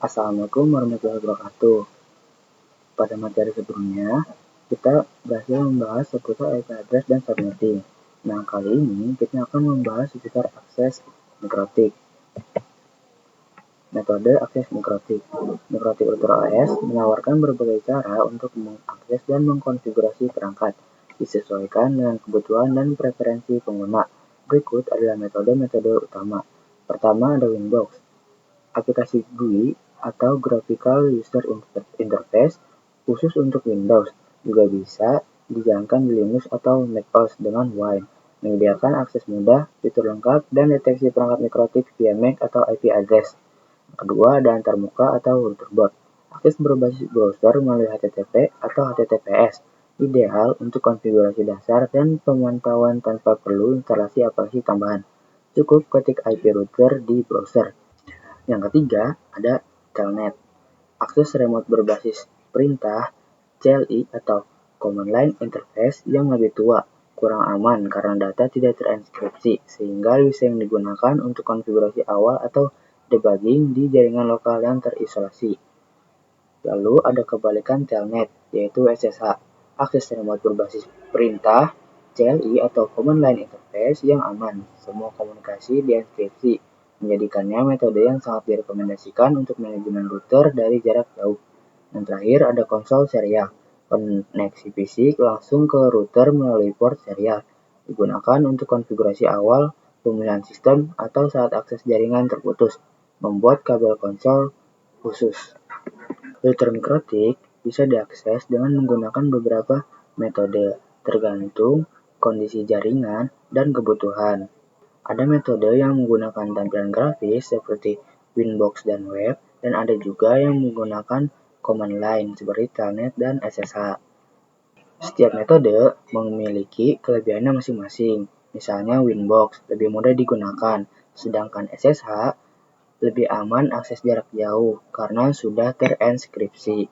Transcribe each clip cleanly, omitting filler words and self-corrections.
Assalamualaikum warahmatullahi wabarakatuh. Pada materi sebelumnya, kita berhasil membahas seputar IP address dan subnetting. Nah, kali ini kita akan membahas seputar akses mikrotik. Metode akses mikrotik. Mikrotik Router OS menawarkan berbagai cara untuk mengakses dan mengkonfigurasi perangkat, disesuaikan dengan kebutuhan dan preferensi pengguna. Berikut adalah metode-metode utama. Pertama ada Winbox. Aplikasi GUI atau Graphical User Interface khusus untuk Windows juga bisa dijalankan di Linux atau macOS dengan Wine, menyediakan akses mudah, fitur lengkap, dan deteksi perangkat mikrotik via MAC atau IP address. Kedua ada antarmuka atau routerboard. Akses berbasis browser melalui HTTP atau HTTPS, ideal untuk konfigurasi dasar dan pemantauan tanpa perlu instalasi aplikasi tambahan. Cukup ketik IP router di browser. Yang ketiga, ada Telnet. Akses remote berbasis perintah CLI atau Command Line Interface yang lebih tua, kurang aman karena data tidak terenkripsi, sehingga bisa yang digunakan untuk konfigurasi awal atau debugging di jaringan lokal yang terisolasi. Lalu ada kebalikan Telnet, yaitu SSH. Akses remote berbasis perintah CLI atau Command Line Interface yang aman, semua komunikasi dienkripsi, menjadikannya metode yang sangat direkomendasikan untuk manajemen router dari jarak jauh. Dan terakhir ada konsol serial, koneksi fisik langsung ke router melalui port serial, digunakan untuk konfigurasi awal, pemilihan sistem, atau saat akses jaringan terputus, membuat kabel konsol khusus. Router mikrotik bisa diakses dengan menggunakan beberapa metode, tergantung kondisi jaringan dan kebutuhan. Ada metode yang menggunakan tampilan grafis seperti Winbox dan web, dan ada juga yang menggunakan command line seperti Telnet dan SSH. Setiap metode memiliki kelebihannya masing-masing. Misalnya Winbox lebih mudah digunakan, sedangkan SSH lebih aman akses jarak jauh karena sudah terenkripsi.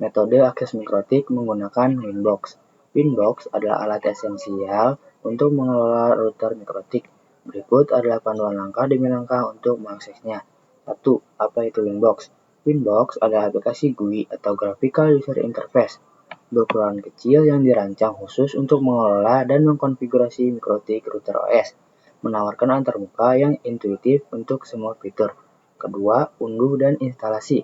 Metode akses mikrotik menggunakan Winbox. Winbox adalah alat esensial untuk mengelola router mikrotik. Berikut adalah panduan langkah demi langkah untuk mengaksesnya. 1. Apa itu Winbox? Winbox adalah aplikasi GUI atau Graphical User Interface berukuran kecil yang dirancang khusus untuk mengelola dan mengkonfigurasi mikrotik router OS, menawarkan antarmuka yang intuitif untuk semua fitur. Kedua, unduh dan instalasi.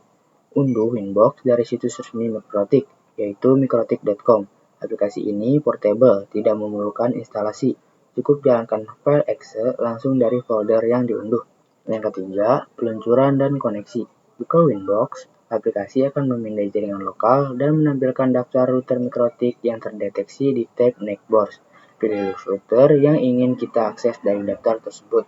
Unduh Winbox dari situs resmi mikrotik, yaitu mikrotik.com. Aplikasi ini portable, tidak memerlukan instalasi. Cukup jalankan file exe langsung dari folder yang diunduh. Yang ketiga, peluncuran dan koneksi. Buka Winbox, aplikasi akan memindai jaringan lokal dan menampilkan daftar router mikrotik yang terdeteksi di tab Netbox. Pilih router yang ingin kita akses dari daftar tersebut.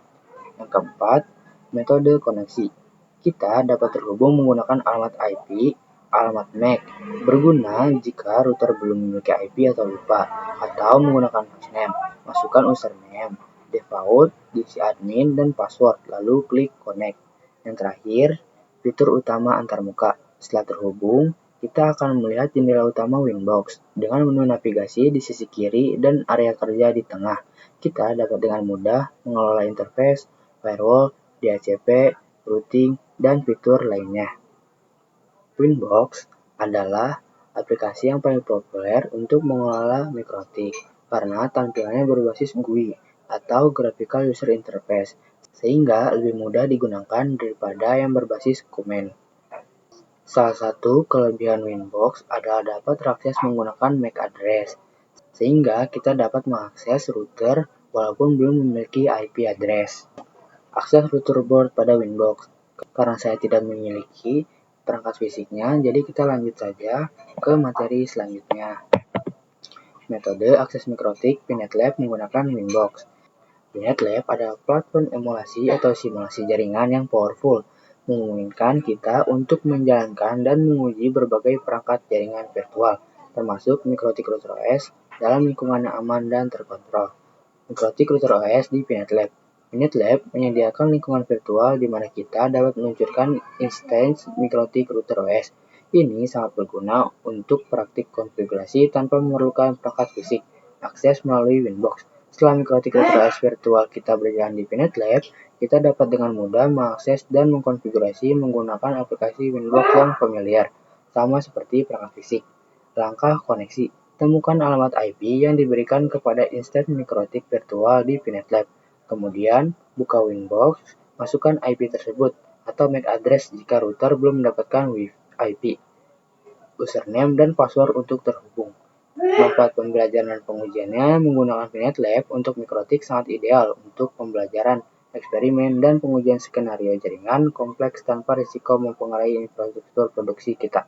Yang keempat, metode koneksi. Kita dapat terhubung menggunakan alamat IP, alamat MAC, berguna jika router belum memiliki IP atau lupa, atau menggunakan hostname. Masukkan username, default, diksi admin, dan password, lalu klik connect. Yang terakhir, fitur utama antarmuka. Setelah terhubung, kita akan melihat jendela utama Winbox dengan menu navigasi di sisi kiri dan area kerja di tengah. Kita dapat dengan mudah mengelola interface, firewall, DHCP, routing, dan fitur lainnya. Winbox adalah aplikasi yang paling populer untuk mengelola mikrotik karena tampilannya berbasis GUI atau Graphical User Interface, sehingga lebih mudah digunakan daripada yang berbasis command. Salah satu kelebihan Winbox adalah dapat terakses menggunakan MAC address, sehingga kita dapat mengakses router walaupun belum memiliki IP address. Akses routerboard pada Winbox. Karena saya tidak memiliki perangkat fisiknya, jadi kita lanjut saja ke materi selanjutnya. Metode akses mikrotik PNetLab menggunakan Winbox. PNetLab adalah platform emulasi atau simulasi jaringan yang powerful, memungkinkan kita untuk menjalankan dan menguji berbagai perangkat jaringan virtual, termasuk mikrotik router OS dalam lingkungan yang aman dan terkontrol. Mikrotik router OS di PNetLab. PNetLab menyediakan lingkungan virtual di mana kita dapat meluncurkan instance mikrotik router OS. Ini sangat berguna untuk praktik konfigurasi tanpa memerlukan perangkat fisik. Akses melalui Winbox. Setelah mikrotik router OS virtual kita berjalan di PNetLab, kita dapat dengan mudah mengakses dan mengkonfigurasi menggunakan aplikasi Winbox yang familiar, sama seperti perangkat fisik. Langkah koneksi. Temukan alamat IP yang diberikan kepada instansi mikrotik virtual di Pinet Lab. Kemudian, buka Winbox, masukkan IP tersebut, atau MAC address jika router belum mendapatkan IP, username, dan password untuk terhubung. Manfaat pembelajaran dan pengujiannya menggunakan Pinet Lab untuk mikrotik sangat ideal untuk pembelajaran, eksperimen, dan pengujian skenario jaringan kompleks tanpa risiko mempengaruhi infrastruktur produksi kita.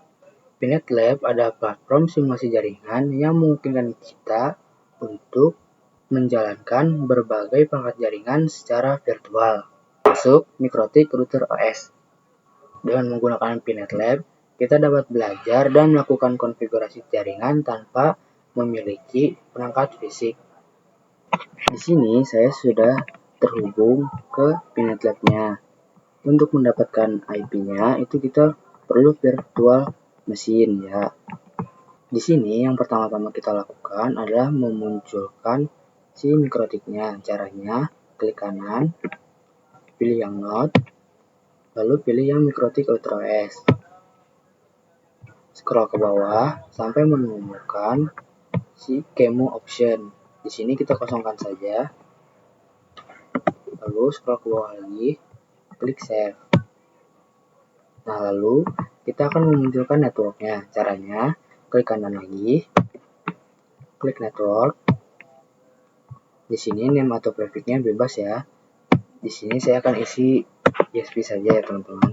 Pinet Lab adalah platform simulasi jaringan yang memungkinkan kita untuk menjalankan berbagai perangkat jaringan secara virtual, termasuk mikrotik router OS. Dengan menggunakan Pinet Lab, kita dapat belajar dan melakukan konfigurasi jaringan tanpa memiliki perangkat fisik. Di sini saya sudah terhubung ke Pinet Lab-nya. Untuk mendapatkan IP-nya itu kita perlu virtual mesin ya. Di sini yang pertama-tama kita lakukan adalah memunculkan si mikrotiknya. Caranya klik kanan, pilih yang Node, lalu pilih yang mikrotik UltraOS. Scroll ke bawah sampai menemukan si Kemu option. Di sini kita kosongkan saja. Lalu scroll ke bawah lagi, klik save. Nah, lalu kita akan memunculkan networknya. Caranya, klik kanan lagi, klik network. Di sini name atau prefixnya bebas ya. Di sini saya akan isi ESP saja ya teman-teman.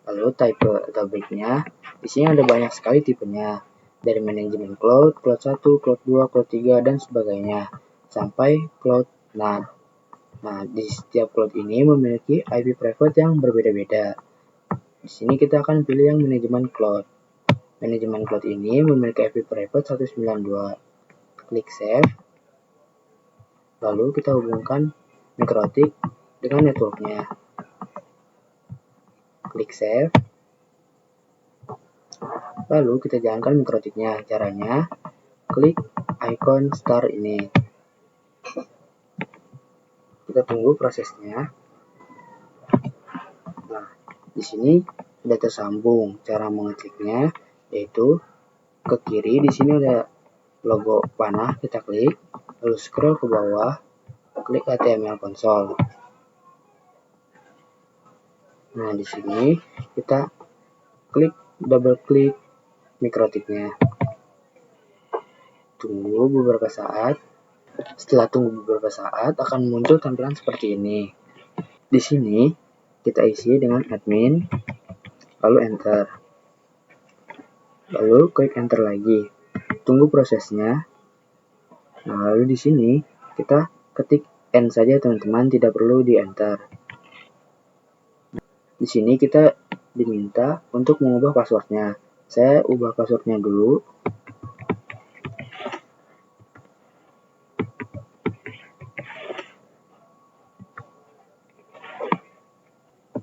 Lalu type atau backnya, di sini ada banyak sekali tipenya. Dari manajemen cloud, cloud 1, cloud 2, cloud 3, dan sebagainya. Sampai cloud NAR. Nah, di setiap cloud ini memiliki IP private yang berbeda-beda. Di sini kita akan pilih yang manajemen cloud. Manajemen cloud ini memiliki IP private 192. Klik save. Lalu kita hubungkan mikrotik dengan networknya. Klik save. Lalu kita jalankan mikrotiknya. Caranya, klik icon star ini. Kita tunggu prosesnya. Nah, di sini sudah tersambung. Cara mengekliknya yaitu ke kiri. Di sini ada logo panah, kita klik. Lalu scroll ke bawah, klik HTML console. Nah, di sini kita double klik mikrotiknya. Tunggu beberapa saat. Setelah tunggu beberapa saat akan muncul tampilan seperti ini. Di sini kita isi dengan admin, lalu enter. Lalu klik enter lagi. Tunggu prosesnya. Nah, lalu di sini kita ketik N saja teman-teman, tidak perlu di enter. Di sini kita diminta untuk mengubah passwordnya. Saya ubah passwordnya dulu.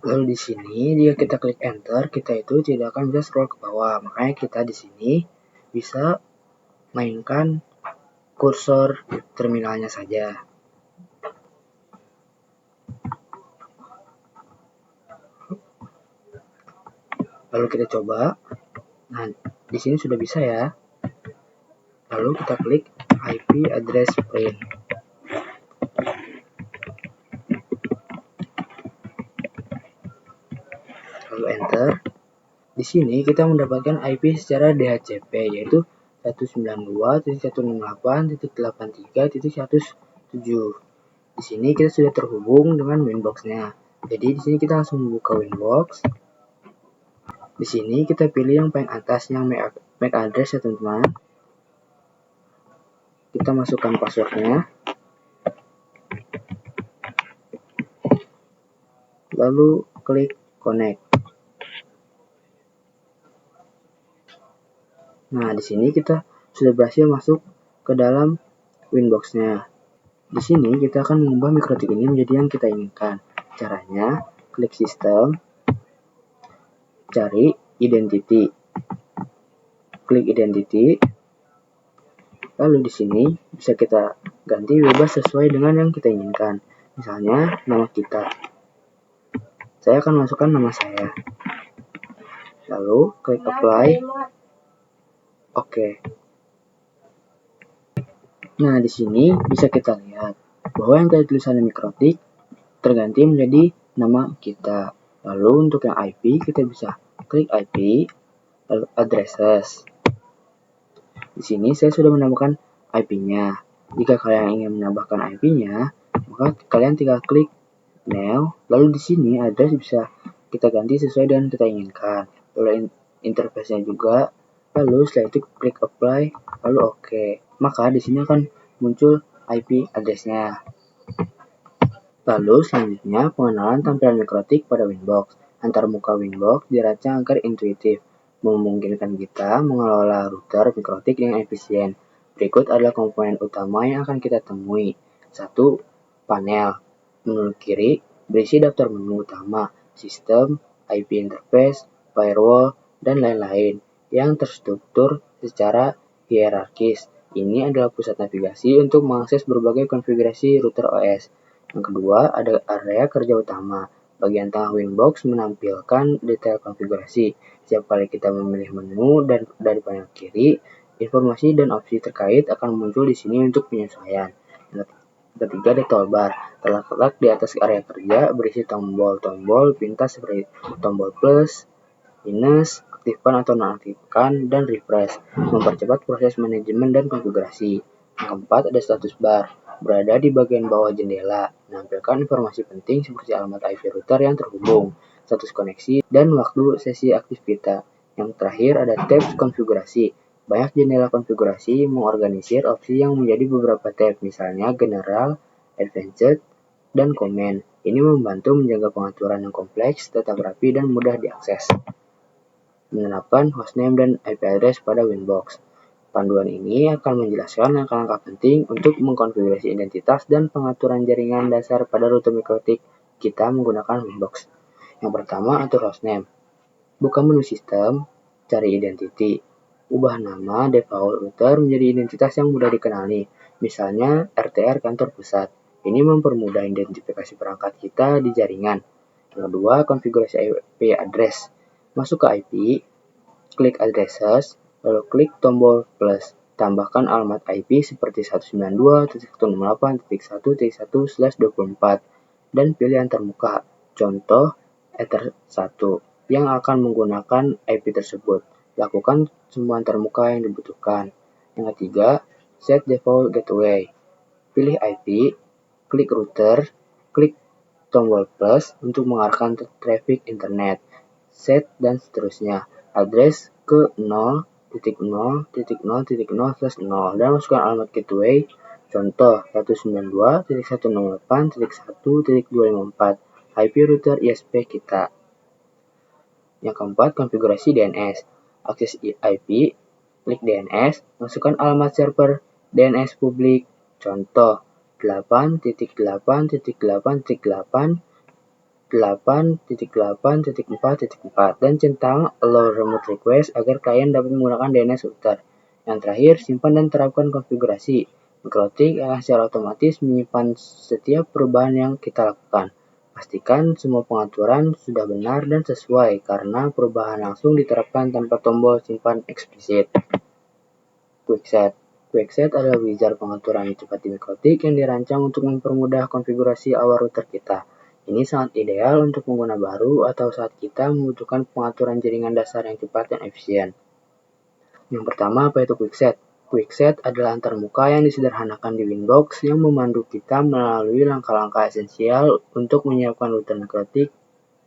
Lalu di sini jika kita klik enter, kita itu tidak akan bisa scroll ke bawah. Makanya kita di sini bisa mainkan kursor terminalnya saja. Lalu kita coba. Nah, di sini sudah bisa ya. Lalu kita klik IP address print. Lalu enter. Di sini kita mendapatkan IP secara DHCP yaitu 192.168.83.107. Di sini kita sudah terhubung dengan Winbox-nya. Jadi di sini kita langsung membuka Winbox. Di sini kita pilih yang paling atas yang MAC address ya teman-teman. Kita masukkan passwordnya. Lalu klik connect. Nah, di sini kita sudah berhasil masuk ke dalam Winbox-nya. Di sini kita akan mengubah mikrotik ini menjadi yang kita inginkan. Caranya, klik sistem, cari identity, klik identity, lalu di sini bisa kita ganti bebas sesuai dengan yang kita inginkan. Misalnya nama kita. Saya akan masukkan nama saya. Lalu klik apply. Oke. Nah, di sini bisa kita lihat bahwa yang tadi tulisannya Mikrotik terganti menjadi nama kita. Lalu untuk yang IP kita bisa klik IP, lalu addresses. Di sini saya sudah menambahkan IP-nya. Jika kalian ingin menambahkan IP-nya, maka kalian tinggal klik Now, lalu di sini address bisa kita ganti sesuai dengan kita inginkan. Lalu interface-nya juga, lalu setelah itu klik apply, lalu oke. Maka di sini akan muncul IP address-nya. Lalu selanjutnya pengenalan tampilan Mikrotik pada Winbox. Antarmuka Winbox dirancang agar intuitif, memungkinkan kita mengelola router Mikrotik yang efisien. Berikut adalah komponen utama yang akan kita temui. 1. Panel. Menu kiri berisi daftar menu utama, sistem, IP interface, firewall, dan lain-lain yang terstruktur secara hierarkis. Ini adalah pusat navigasi untuk mengakses berbagai konfigurasi router OS. Yang kedua, ada area kerja utama. Bagian tengah Winbox menampilkan detail konfigurasi. Setiap kali kita memilih menu dan dari panel kiri, informasi dan opsi terkait akan muncul di sini untuk penyesuaian. Ketiga, ada toolbar. Terletak di atas area kerja berisi tombol-tombol pintas seperti tombol plus, minus, aktifkan atau nonaktifkan, dan refresh, mempercepat proses manajemen dan konfigurasi. Yang keempat, ada status bar. Berada di bagian bawah jendela, menampilkan informasi penting seperti alamat IP router yang terhubung, status koneksi, dan waktu sesi aktif kita. Yang terakhir ada tab konfigurasi. Banyak jendela konfigurasi mengorganisir opsi yang menjadi beberapa tab, misalnya General, Advanced, dan Command. Ini membantu menjaga pengaturan yang kompleks, tetap rapi, dan mudah diakses. Menerapkan hostname dan IP address pada Winbox. Panduan ini akan menjelaskan langkah-langkah penting untuk mengkonfigurasi identitas dan pengaturan jaringan dasar pada router Mikrotik kita menggunakan Winbox. Yang pertama, atur hostname. Buka menu sistem, cari identity. Ubah nama default router menjadi identitas yang mudah dikenali, misalnya RTR kantor pusat. Ini mempermudah identifikasi perangkat kita di jaringan. Yang kedua, konfigurasi IP address. Masuk ke IP, klik addresses, lalu klik tombol plus. Tambahkan alamat IP seperti 192.168.1.1/24 dan pilih yang termuka, contoh Ether1, yang akan menggunakan IP tersebut. Lakukan semua termuka yang dibutuhkan. Yang ketiga, set default gateway. Pilih IP, klik router, klik tombol plus untuk mengarahkan traffic internet, set dan seterusnya. Address ke 0.0.0.0/0 dan masukkan alamat gateway, contoh 192.168.1.254, IP router ISP kita. Yang keempat, konfigurasi DNS. Akses IP, klik DNS, masukkan alamat server DNS publik, contoh 8.8.8.8, 8.8.4.4, dan centang allow remote request agar klien dapat menggunakan DNS router. Yang terakhir, simpan dan terapkan konfigurasi. Mikrotik akan secara otomatis menyimpan setiap perubahan yang kita lakukan. Pastikan semua pengaturan sudah benar dan sesuai karena perubahan langsung diterapkan tanpa tombol simpan eksplisit. Quickset. Quickset adalah wizard pengaturan cepat di Mikrotik yang dirancang untuk mempermudah konfigurasi awal router kita. Ini sangat ideal untuk pengguna baru atau saat kita membutuhkan pengaturan jaringan dasar yang cepat dan efisien. Yang pertama, apa itu Quickset? Quickset adalah antarmuka yang disederhanakan di Winbox yang memandu kita melalui langkah-langkah esensial untuk menyiapkan router Mikrotik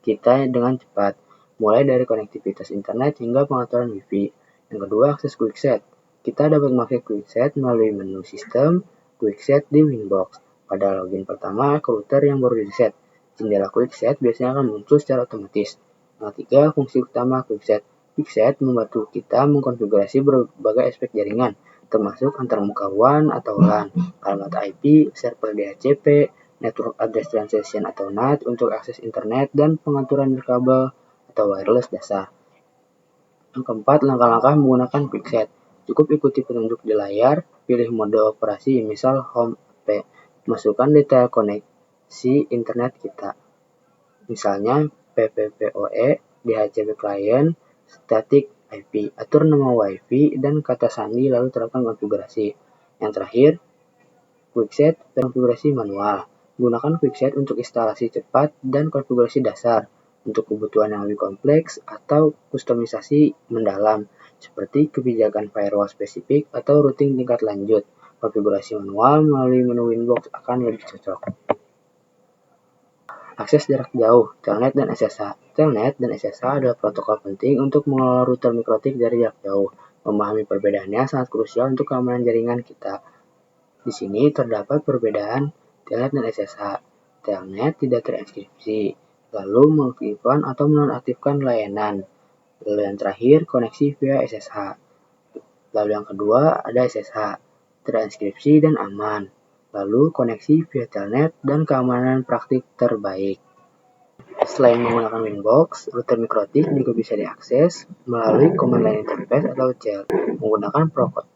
kita dengan cepat, mulai dari konektivitas internet hingga pengaturan Wi-Fi. Yang kedua, akses Quickset. Kita dapat mengakses Quickset melalui menu sistem Quickset di Winbox. Pada login pertama ke router yang baru di-set, jendela Quickset biasanya akan muncul secara otomatis. Yang ketiga, fungsi utama Quickset. Quickset membantu kita mengkonfigurasi berbagai aspek jaringan, termasuk antarmuka WAN atau LAN, alamat IP, server DHCP, network address translation atau NAT untuk akses internet, dan pengaturan kabel atau wireless dasar. Yang keempat, langkah-langkah menggunakan Quickset. Cukup ikuti petunjuk di layar, pilih mode operasi, misal Home AP, masukkan detail si internet kita. Misalnya PPPoE, DHCP client, static IP, atur nama WiFi dan kata sandi lalu terapkan konfigurasi. Yang terakhir, quickset dan konfigurasi manual. Gunakan quickset untuk instalasi cepat dan konfigurasi dasar untuk kebutuhan yang lebih kompleks atau kustomisasi mendalam seperti kebijakan firewall spesifik atau routing tingkat lanjut. Konfigurasi manual melalui menu Winbox akan lebih cocok. Akses jarak jauh, Telnet dan SSH. Telnet dan SSH adalah protokol penting untuk mengelola router mikrotik dari jarak jauh. Memahami perbedaannya sangat krusial untuk keamanan jaringan kita. Di sini terdapat perbedaan Telnet dan SSH. Telnet tidak terenkripsi, lalu mengaktifkan atau menonaktifkan layanan. Lalu yang terakhir, koneksi via SSH. Lalu yang kedua ada SSH, terenkripsi dan aman. Lalu koneksi via Telnet dan keamanan praktik terbaik. Selain menggunakan Winbox, router mikrotik juga bisa diakses melalui command line interface atau CL menggunakan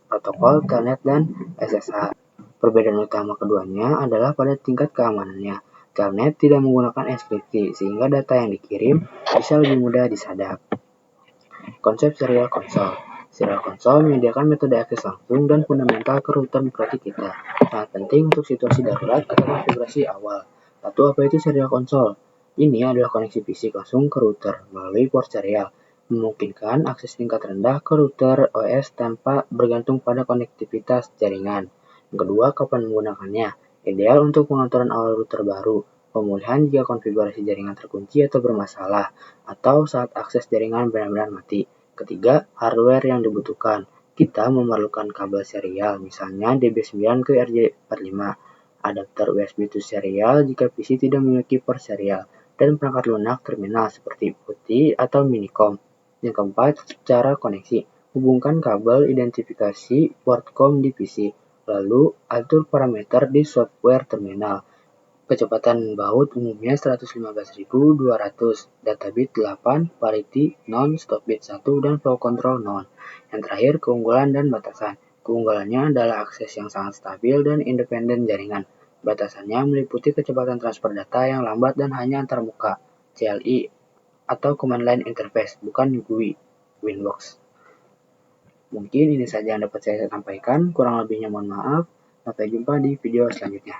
protokol Telnet dan SSH. Perbedaan utama keduanya adalah pada tingkat keamanannya. Telnet tidak menggunakan enkripsi sehingga data yang dikirim bisa lebih mudah disadap. Konsep serial console. Serial console menyediakan metode akses langsung dan fundamental ke router mikrotik kita. Sangat penting untuk situasi darurat atau konfigurasi awal. Lalu apa itu serial console? Ini adalah koneksi fisik langsung ke router melalui port serial, memungkinkan akses tingkat rendah ke router OS tanpa bergantung pada konektivitas jaringan. Yang kedua, kapan menggunakannya? Ideal untuk pengaturan awal router baru, pemulihan jika konfigurasi jaringan terkunci atau bermasalah, atau saat akses jaringan benar-benar mati. Ketiga, hardware yang dibutuhkan. Kita memerlukan kabel serial, misalnya DB9 ke RJ45, adapter USB to serial jika PC tidak memiliki port serial, dan perangkat lunak terminal seperti putih atau minicom. Yang keempat, cara koneksi. Hubungkan kabel identifikasi port COM di PC, lalu atur parameter di software terminal. Kecepatan baut umumnya 115.200, data bit 8, parity non, stop bit 1, dan flow control non. Yang terakhir, keunggulan dan batasan. Keunggulannya adalah akses yang sangat stabil dan independen jaringan. Batasannya meliputi kecepatan transfer data yang lambat dan hanya antar muka, CLI, atau command line interface, bukan GUI, Winbox. Mungkin ini saja yang dapat saya sampaikan, kurang lebihnya mohon maaf. Sampai jumpa di video selanjutnya.